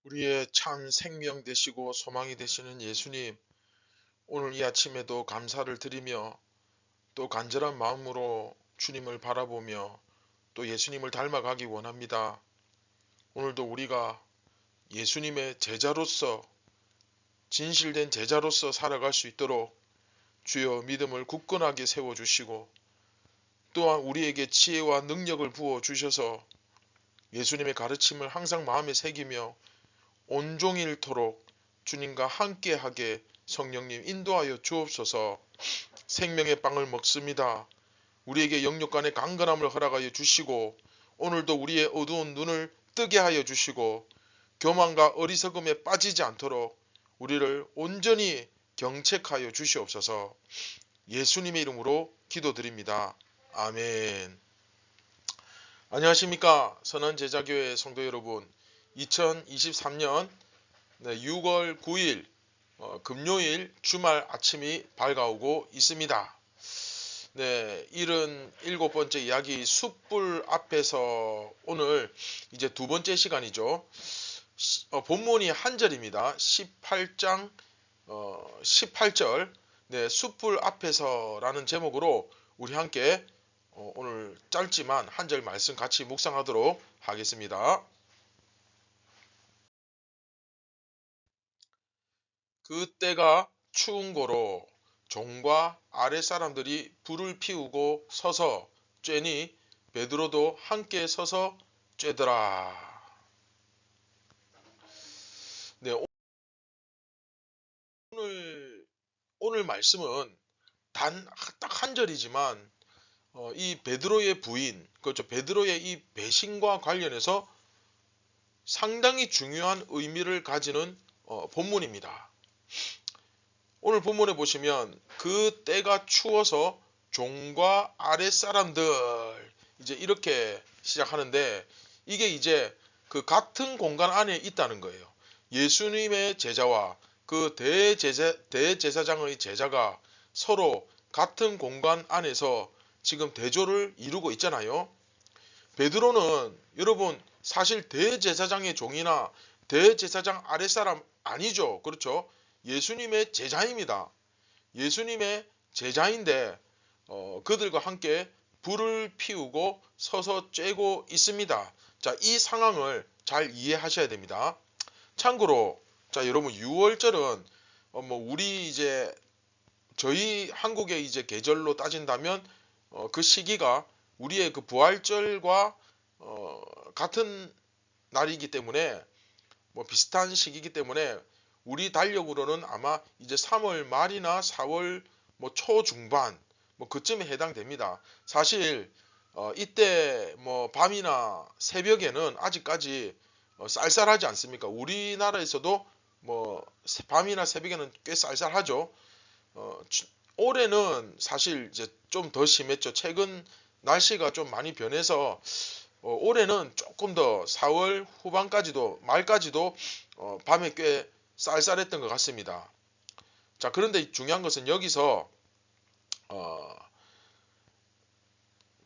우리의 참 생명 되시고 소망이 되시는 예수님, 오늘 이 아침에도 감사를 드리며 또 간절한 마음으로 주님을 바라보며 또 예수님을 닮아가기 원합니다. 오늘도 우리가 예수님의 제자로서 진실된 제자로서 살아갈 수 있도록 주여 믿음을 굳건하게 세워주시고 또한 우리에게 지혜와 능력을 부어주셔서 예수님의 가르침을 항상 마음에 새기며 온종일토록 주님과 함께하게 성령님 인도하여 주옵소서. 생명의 빵을 먹습니다. 우리에게 영육간의 강건함을 허락하여 주시고 오늘도 우리의 어두운 눈을 뜨게 하여 주시고 교만과 어리석음에 빠지지 않도록 우리를 온전히 경책하여 주시옵소서. 예수님의 이름으로 기도드립니다. 아멘. 안녕하십니까 선한제자교회 성도 여러분, 2023년 6월 9일 금요일 주말 아침이 밝아오고 있습니다. 네, 77번째 이야기 숯불 앞에서 오늘 이제 두 번째 시간이죠. 본문이 한 절입니다. 18장 18절 네, 숯불 앞에서라는 제목으로 우리 함께 오늘 짧지만 한 절 말씀 같이 묵상하도록 하겠습니다. 그때가 추운 고로 종과 아랫사람들이 불을 피우고 서서 쬐니 베드로도 함께 서서 쬐더라. 네, 오늘 말씀은 단 딱 한 절이지만 이 베드로의 부인, 그렇죠, 베드로의 이 배신과 관련해서 상당히 중요한 의미를 가지는 본문입니다. 오늘 본문에 보시면 그 때가 추워서 종과 아랫사람들 이제 이렇게 시작하는데 이게 이제 그 같은 공간 안에 있다는 거예요. 예수님의 제자와 그 대제사장의 제자가 서로 같은 공간 안에서 지금 대조를 이루고 있잖아요. 베드로는 여러분 사실 대제사장의 종이나 대제사장 아랫사람 아니죠. 그렇죠? 예수님의 제자입니다. 예수님의 제자인데 그들과 함께 불을 피우고 서서 쬐고 있습니다. 자, 이 상황을 잘 이해하셔야 됩니다. 참고로 자, 여러분 6월절은 우리 이제 저희 한국의 이제 계절로 따진다면 그 시기가 우리의 그 부활절과 같은 날이기 때문에 비슷한 시기이기 때문에 우리 달력으로는 아마 이제 3월 말이나 4월 초중반 그쯤에 해당됩니다. 사실 이때 밤이나 새벽에는 아직까지 쌀쌀하지 않습니까? 우리나라에서도 밤이나 새벽에는 꽤 쌀쌀하죠. 올해는 사실 이제 좀 더 심했죠. 최근 날씨가 좀 많이 변해서 올해는 조금 더 4월 후반까지도 말까지도 밤에 꽤 쌀쌀했던 것 같습니다. 자, 그런데 중요한 것은 여기서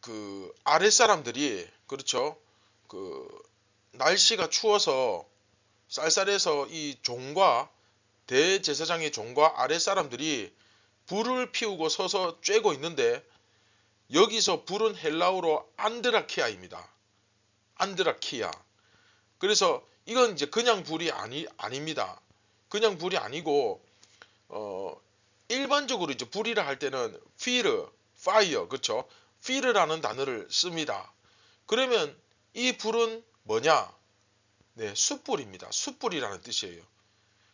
그 아랫사람들이 그렇죠. 그 날씨가 추워서 쌀쌀해서 이 종과 대제사장의 종과 아랫사람들이 불을 피우고 서서 쬐고 있는데 여기서 불은 헬라어로 안드라키아입니다. 안드라키아. 그래서 이건 이제 그냥 불이 아닙니다. 그냥 불이 아니고 일반적으로 이제 불이라 할 때는 fire, fire, 그렇죠? fire라는 단어를 씁니다. 그러면 이 불은 뭐냐? 네, 숯불입니다. 숯불이라는 뜻이에요.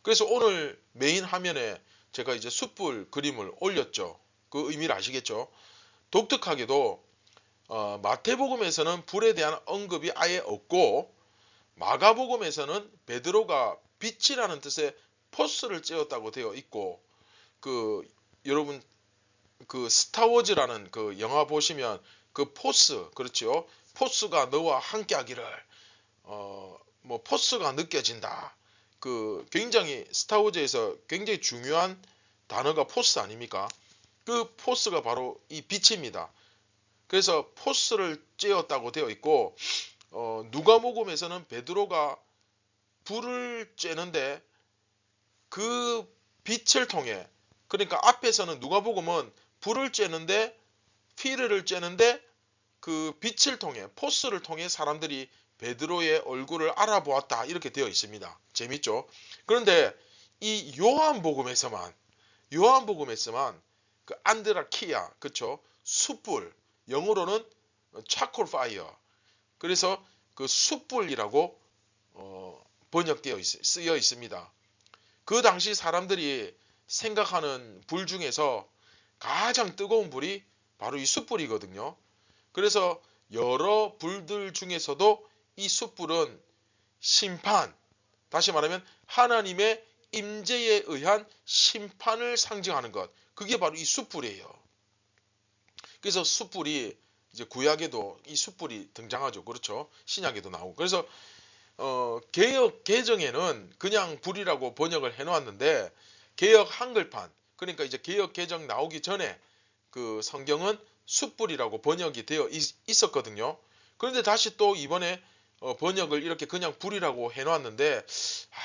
그래서 오늘 메인 화면에 제가 이제 숯불 그림을 올렸죠. 그 의미를 아시겠죠? 독특하게도 마태복음에서는 불에 대한 언급이 아예 없고 마가복음에서는 베드로가 빛이라는 뜻의 포스를 쬐었다고 되어 있고 여러분 그 스타워즈라는 그 영화 보시면 그 포스, 그렇죠? 포스가 너와 함께하기를 포스가 느껴진다. 굉장히 스타워즈에서 굉장히 중요한 단어가 포스 아닙니까? 그 포스가 바로 이 빛입니다. 그래서 포스를 쬐었다고 되어 있고 누가복음에서는 베드로가 불을 쬐는데 그 빛을 통해, 그러니까 앞에서는 누가복음은 불을 쬐는데 피르를 쬐는데 그 빛을 통해, 포스를 통해 사람들이 베드로의 얼굴을 알아보았다 이렇게 되어 있습니다. 재밌죠? 그런데 이 요한복음에서만 그 안드라키아, 그쵸? 숯불, 영어로는 차콜 파이어. 그래서 그 숯불이라고 번역되어 쓰여 있습니다. 그 당시 사람들이 생각하는 불 중에서 가장 뜨거운 불이 바로 이 숯불이거든요. 그래서 여러 불들 중에서도 이 숯불은 심판, 다시 말하면 하나님의 임재에 의한 심판을 상징하는 것, 그게 바로 이 숯불이에요. 그래서 숯불이 이제 구약에도 이 숯불이 등장하죠. 그렇죠? 신약에도 나오고. 그래서 개역 개정에는 그냥 불이라고 번역을 해놓았는데, 개역 한글판, 그러니까 이제 개역 개정 나오기 전에 그 성경은 숯불이라고 번역이 되어 있었거든요. 그런데 다시 또 이번에 번역을 이렇게 그냥 불이라고 해놓았는데,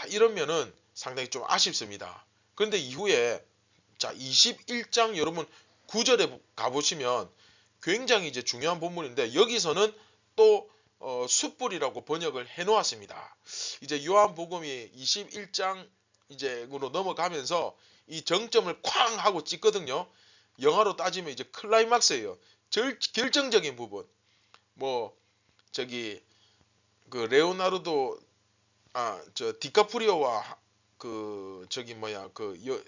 이러면은 상당히 좀 아쉽습니다. 그런데 이후에 자 21장 여러분 9절에 가보시면 굉장히 이제 중요한 본문인데, 여기서는 또 숯불이라고 번역을 해놓았습니다. 이제 요한복음이 21장 이제로 넘어가면서 이 정점을 쾅 하고 찍거든요. 영화로 따지면 이제 클라이막스예요. 결정적인 부분. 뭐 저기 그 레오나르도 저 디카프리오와 그 저기 뭐야 그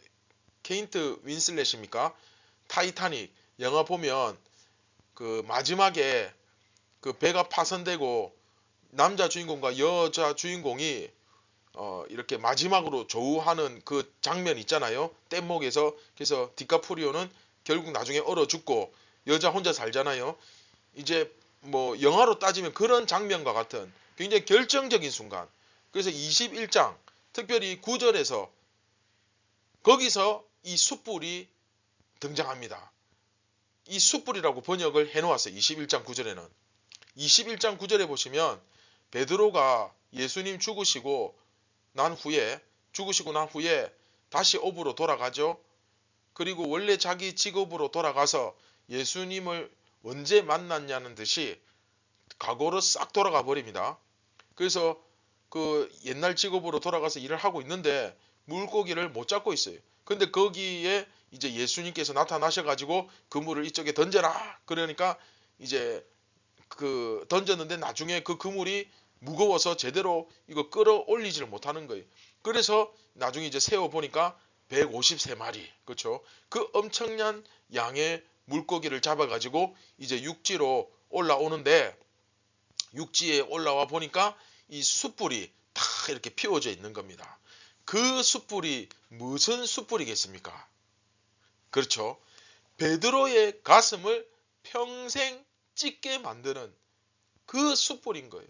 케인트 윈슬렛입니까? 타이타닉 영화 보면 그 마지막에 그 배가 파손되고 남자 주인공과 여자 주인공이 이렇게 마지막으로 조우하는 그 장면 있잖아요. 뗏목에서. 그래서 디카프리오는 결국 나중에 얼어 죽고 여자 혼자 살잖아요. 이제 뭐 영화로 따지면 그런 장면과 같은 굉장히 결정적인 순간. 그래서 21장 특별히 9절에서 거기서 이 숯불이 등장합니다. 이 숯불이라고 번역을 해놓았어요. 21장 9절에는. 21장 9절에 보시면 베드로가 예수님 죽으시고 난 후에 다시 업으로 돌아가죠. 그리고 원래 자기 직업으로 돌아가서 예수님을 언제 만났냐는 듯이 과거로 싹 돌아가 버립니다. 그래서 그 옛날 직업으로 돌아가서 일을 하고 있는데 물고기를 못 잡고 있어요. 근데 거기에 이제 예수님께서 나타나셔가지고 그물을 이쪽에 던져라. 그러니까 이제 그 던졌는데 나중에 그 그물이 무거워서 제대로 이거 끌어올리지를 못하는 거예요. 그래서 나중에 이제 세워 보니까 153마리, 그렇죠? 그 엄청난 양의 물고기를 잡아가지고 이제 육지로 올라오는데, 육지에 올라와 보니까 이 숯불이 다 이렇게 피워져 있는 겁니다. 그 숯불이 무슨 숯불이겠습니까? 그렇죠? 베드로의 가슴을 평생 찢게 만드는 그 숯불인 거예요.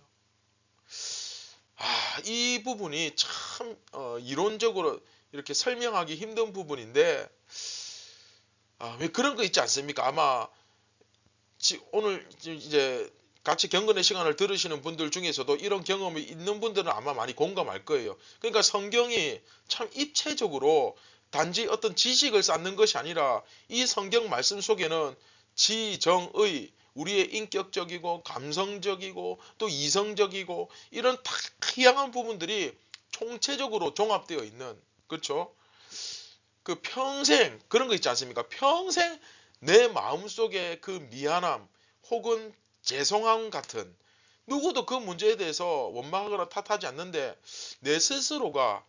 이 부분이 참 이론적으로 이렇게 설명하기 힘든 부분인데, 왜 그런 거 있지 않습니까? 아마 오늘 이제 같이 경건의 시간을 들으시는 분들 중에서도 이런 경험이 있는 분들은 아마 많이 공감할 거예요. 그러니까 성경이 참 입체적으로 단지 어떤 지식을 쌓는 것이 아니라 이 성경 말씀 속에는 지정의, 우리의 인격적이고 감성적이고 또 이성적이고 이런 다양한 부분들이 총체적으로 종합되어 있는, 그렇죠? 그 평생 그런 거 있지 않습니까? 평생 내 마음속에 그 미안함 혹은 죄송함 같은, 누구도 그 문제에 대해서 원망하거나 탓하지 않는데 내 스스로가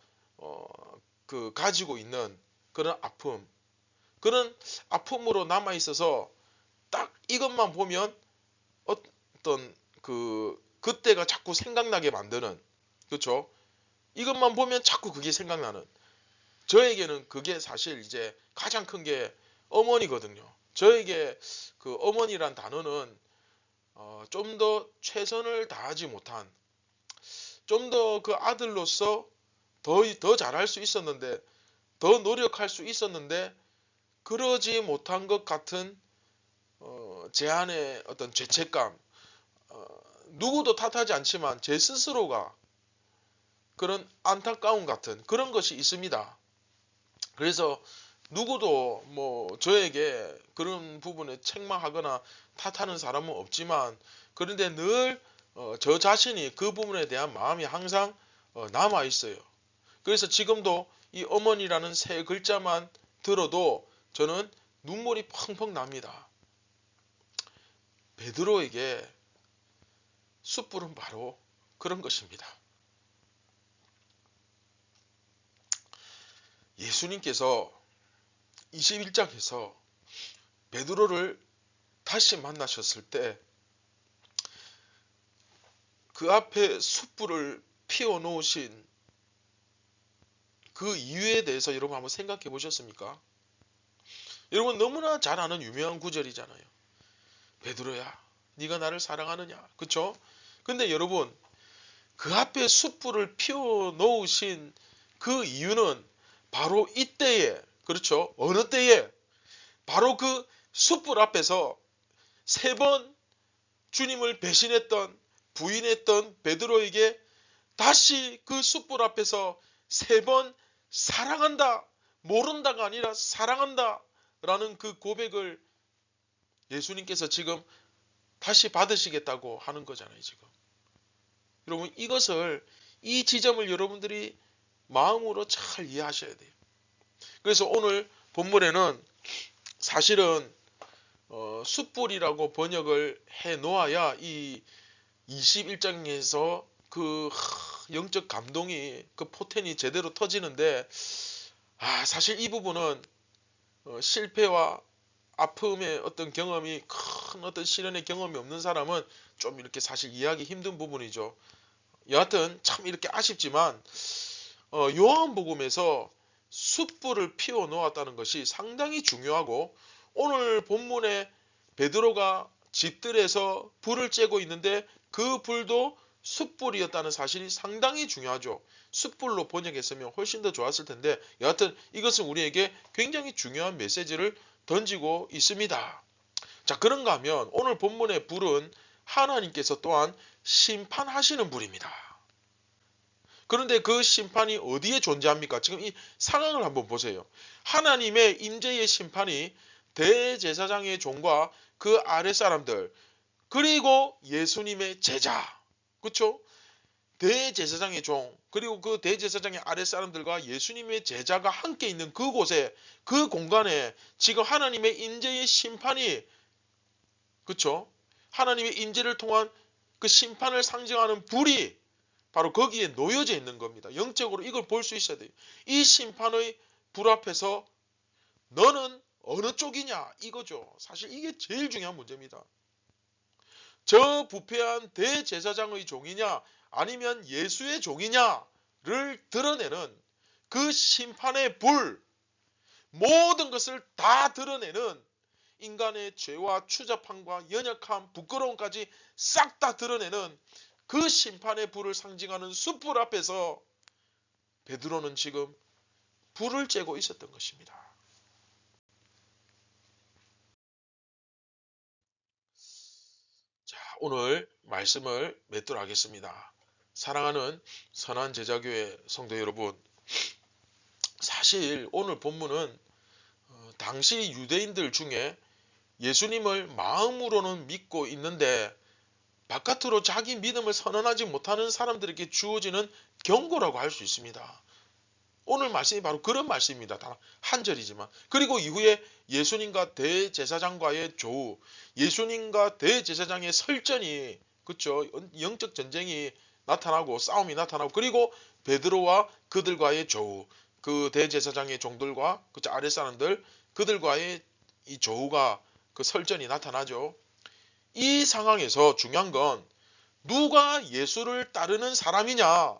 그 가지고 있는 그런 아픔, 그런 아픔으로 남아 있어서 딱 이것만 보면 어떤 그때가 자꾸 생각나게 만드는, 그렇죠? 이것만 보면 자꾸 그게 생각나는, 저에게는 그게 사실 이제 가장 큰 게 어머니거든요. 저에게 그 어머니란 단어는 좀 더 최선을 다하지 못한, 좀 더 그 아들로서 더 잘할 수 있었는데, 더 노력할 수 있었는데 그러지 못한 것 같은 제 안의 어떤 죄책감, 누구도 탓하지 않지만 제 스스로가 그런 안타까움 같은 그런 것이 있습니다. 그래서 누구도 뭐 저에게 그런 부분에 책망하거나 탓하는 사람은 없지만, 그런데 늘 저 자신이 그 부분에 대한 마음이 항상 남아 있어요. 그래서 지금도 이 어머니라는 세 글자만 들어도 저는 눈물이 펑펑 납니다. 베드로에게 숯불은 바로 그런 것입니다. 예수님께서 21장에서 베드로를 다시 만나셨을 때 그 앞에 숯불을 피워 놓으신 그 이유에 대해서 여러분 한번 생각해 보셨습니까? 여러분 너무나 잘 아는 유명한 구절이잖아요. 베드로야, 네가 나를 사랑하느냐? 그쵸? 근데 여러분, 그 앞에 숯불을 피워 놓으신 그 이유는 바로 이때에, 그렇죠? 어느 때에? 바로 그 숯불 앞에서 3번 주님을 배신했던, 부인했던 베드로에게 다시 그 숯불 앞에서 3번 사랑한다, 모른다가 아니라 사랑한다 라는 그 고백을 예수님께서 지금 다시 받으시겠다고 하는 거잖아요, 지금. 여러분, 이 지점을 여러분들이 마음으로 잘 이해하셔야 돼요. 그래서 오늘 본문에는 사실은 숯불이라고 번역을 해 놓아야 이 21장에서 그 영적 감동이, 그 포텐이 제대로 터지는데, 사실 이 부분은 실패와 아픔의 어떤 경험이, 큰 어떤 시련의 경험이 없는 사람은 좀 이렇게 사실 이해하기 힘든 부분이죠. 여하튼 참 이렇게 아쉽지만 요한복음에서 숯불을 피워 놓았다는 것이 상당히 중요하고, 오늘 본문에 베드로가 집들에서 불을 쬐고 있는데 그 불도 숯불이었다는 사실이 상당히 중요하죠. 숯불로 번역했으면 훨씬 더 좋았을 텐데, 여하튼 이것은 우리에게 굉장히 중요한 메시지를 던지고 있습니다. 자, 그런가 하면 오늘 본문의 불은 하나님께서 또한 심판하시는 불입니다. 그런데 그 심판이 어디에 존재합니까? 지금 이 상황을 한번 보세요. 하나님의 임재의 심판이 대제사장의 종과 그 아랫사람들, 그리고 예수님의 제자, 그렇죠? 대제사장의 종, 그리고 그 대제사장의 아랫사람들과 예수님의 제자가 함께 있는 그곳에, 그 공간에 지금 하나님의 임재의 심판이, 그렇죠? 하나님의 임재를 통한 그 심판을 상징하는 불이 바로 거기에 놓여져 있는 겁니다. 영적으로 이걸 볼 수 있어야 돼요. 이 심판의 불 앞에서 너는 어느 쪽이냐, 이거죠. 사실 이게 제일 중요한 문제입니다. 저 부패한 대제사장의 종이냐 아니면 예수의 종이냐를 드러내는 그 심판의 불, 모든 것을 다 드러내는, 인간의 죄와 추잡함과 연약함, 부끄러움까지 싹 다 드러내는 그 심판의 불을 상징하는 숯불 앞에서 베드로는 지금 불을 쬐고 있었던 것입니다. 자, 오늘 말씀을 맺도록 하겠습니다. 사랑하는 선한 제자교회 성도 여러분, 사실 오늘 본문은 당시 유대인들 중에 예수님을 마음으로는 믿고 있는데 바깥으로 자기 믿음을 선언하지 못하는 사람들에게 주어지는 경고라고 할 수 있습니다. 오늘 말씀이 바로 그런 말씀입니다. 단 한 절이지만. 그리고 이후에 예수님과 대제사장과의 조우, 예수님과 대제사장의 설전이, 그렇죠? 영적 전쟁이 나타나고 싸움이 나타나고, 그리고 베드로와 그들과의 조우, 그 대제사장의 종들과 그 아랫사람들, 그들과의 이 조우가, 그 설전이 나타나죠. 이 상황에서 중요한 건 누가 예수를 따르는 사람이냐,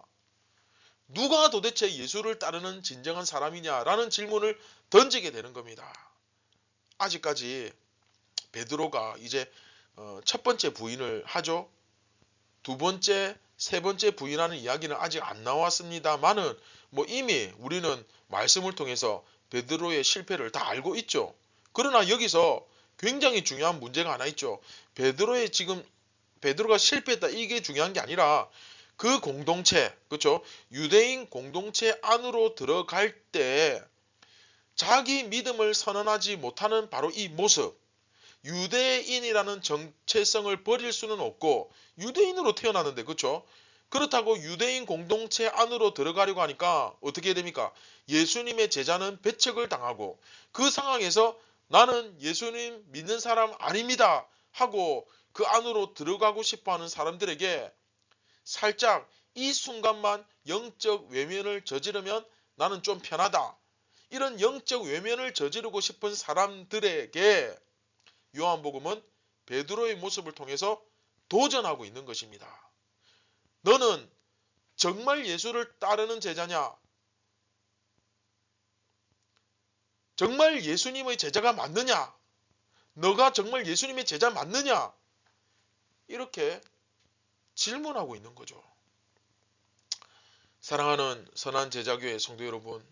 누가 도대체 예수를 따르는 진정한 사람이냐라는 질문을 던지게 되는 겁니다. 아직까지 베드로가 이제 첫 번째 부인을 하죠. 두 번째, 세 번째 부인하는 이야기는 아직 안 나왔습니다만은 이미 우리는 말씀을 통해서 베드로의 실패를 다 알고 있죠. 그러나 여기서 굉장히 중요한 문제가 하나 있죠. 베드로가 실패했다, 이게 중요한 게 아니라 그 공동체, 그렇죠? 유대인 공동체 안으로 들어갈 때 자기 믿음을 선언하지 못하는 바로 이 모습, 유대인이라는 정체성을 버릴 수는 없고 유대인으로 태어났는데, 그렇죠? 그렇다고 유대인 공동체 안으로 들어가려고 하니까 어떻게 됩니까? 예수님의 제자는 배척을 당하고 그 상황에서 나는 예수님 믿는 사람 아닙니다 하고 그 안으로 들어가고 싶어하는 사람들에게 살짝 이 순간만 영적 외면을 저지르면 나는 좀 편하다, 이런 영적 외면을 저지르고 싶은 사람들에게 요한복음은 베드로의 모습을 통해서 도전하고 있는 것입니다. 너는 정말 예수를 따르는 제자냐? 정말 예수님의 제자가 맞느냐? 너가 정말 예수님의 제자 맞느냐? 이렇게 질문하고 있는 거죠. 사랑하는 선한 제자교회 성도 여러분,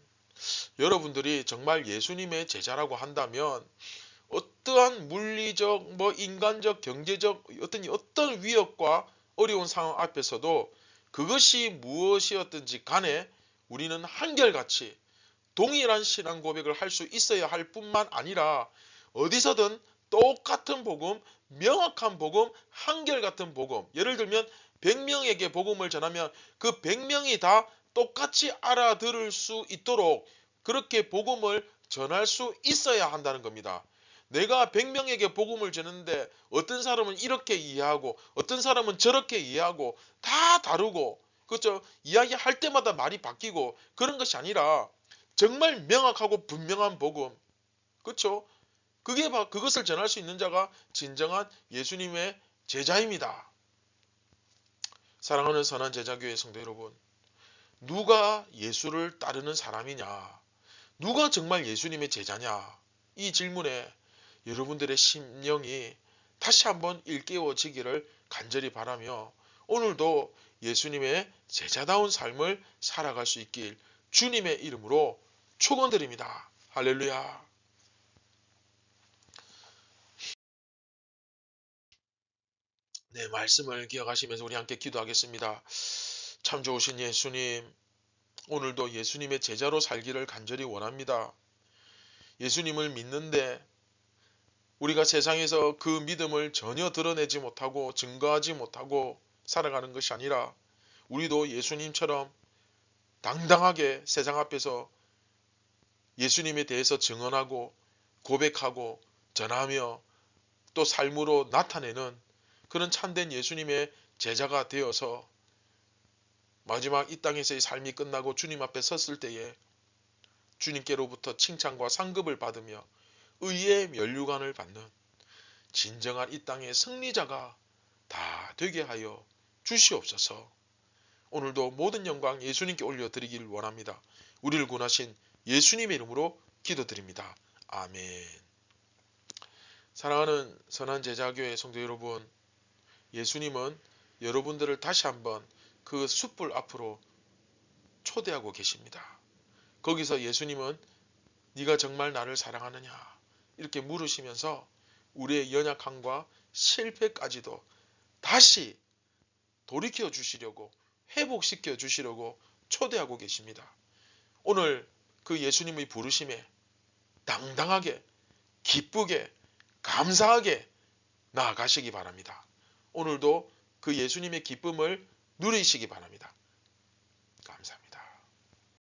여러분들이 정말 예수님의 제자라고 한다면 어떠한 물리적, 인간적, 경제적 어떤 위협과 어려운 상황 앞에서도 그것이 무엇이었든지 간에 우리는 한결같이 동일한 신앙 고백을 할 수 있어야 할 뿐만 아니라 어디서든 똑같은 복음, 명확한 복음, 한결같은 복음, 예를 들면 100명에게 복음을 전하면 그 100명이 다 똑같이 알아들을 수 있도록 그렇게 복음을 전할 수 있어야 한다는 겁니다. 내가 100명에게 복음을 전하는데 어떤 사람은 이렇게 이해하고 어떤 사람은 저렇게 이해하고 다 다르고, 그렇죠? 이야기할 때마다 말이 바뀌고 그런 것이 아니라 정말 명확하고 분명한 복음, 그렇죠? 그것을 전할 수 있는 자가 진정한 예수님의 제자입니다. 사랑하는 선한 제자교회 성도 여러분, 누가 예수를 따르는 사람이냐? 누가 정말 예수님의 제자냐? 이 질문에 여러분들의 심령이 다시 한번 일깨워지기를 간절히 바라며 오늘도 예수님의 제자다운 삶을 살아갈 수 있길 주님의 이름으로 축원드립니다. 할렐루야. 네, 말씀을 기억하시면서 우리 함께 기도하겠습니다. 참 좋으신 예수님, 오늘도 예수님의 제자로 살기를 간절히 원합니다. 예수님을 믿는데 우리가 세상에서 그 믿음을 전혀 드러내지 못하고 증거하지 못하고 살아가는 것이 아니라 우리도 예수님처럼 당당하게 세상 앞에서 예수님에 대해서 증언하고 고백하고 전하며 또 삶으로 나타내는 그런 참된 예수님의 제자가 되어서 마지막 이 땅에서의 삶이 끝나고 주님 앞에 섰을 때에 주님께로부터 칭찬과 상급을 받으며 의의 면류관을 받는 진정한 이 땅의 승리자가 다 되게 하여 주시옵소서. 오늘도 모든 영광 예수님께 올려드리기를 원합니다. 우리를 구원하신 예수님의 이름으로 기도드립니다. 아멘. 사랑하는 선한 제자교회 성도 여러분, 예수님은 여러분들을 다시 한번 그 숯불 앞으로 초대하고 계십니다. 거기서 예수님은 네가 정말 나를 사랑하느냐 이렇게 물으시면서 우리의 연약함과 실패까지도 다시 돌이켜 주시려고 회복시켜 주시려고 초대하고 계십니다. 오늘 그 예수님의 부르심에 당당하게 기쁘게 감사하게 나아가시기 바랍니다. 오늘도 그 예수님의 기쁨을 누리시기 바랍니다. 감사합니다.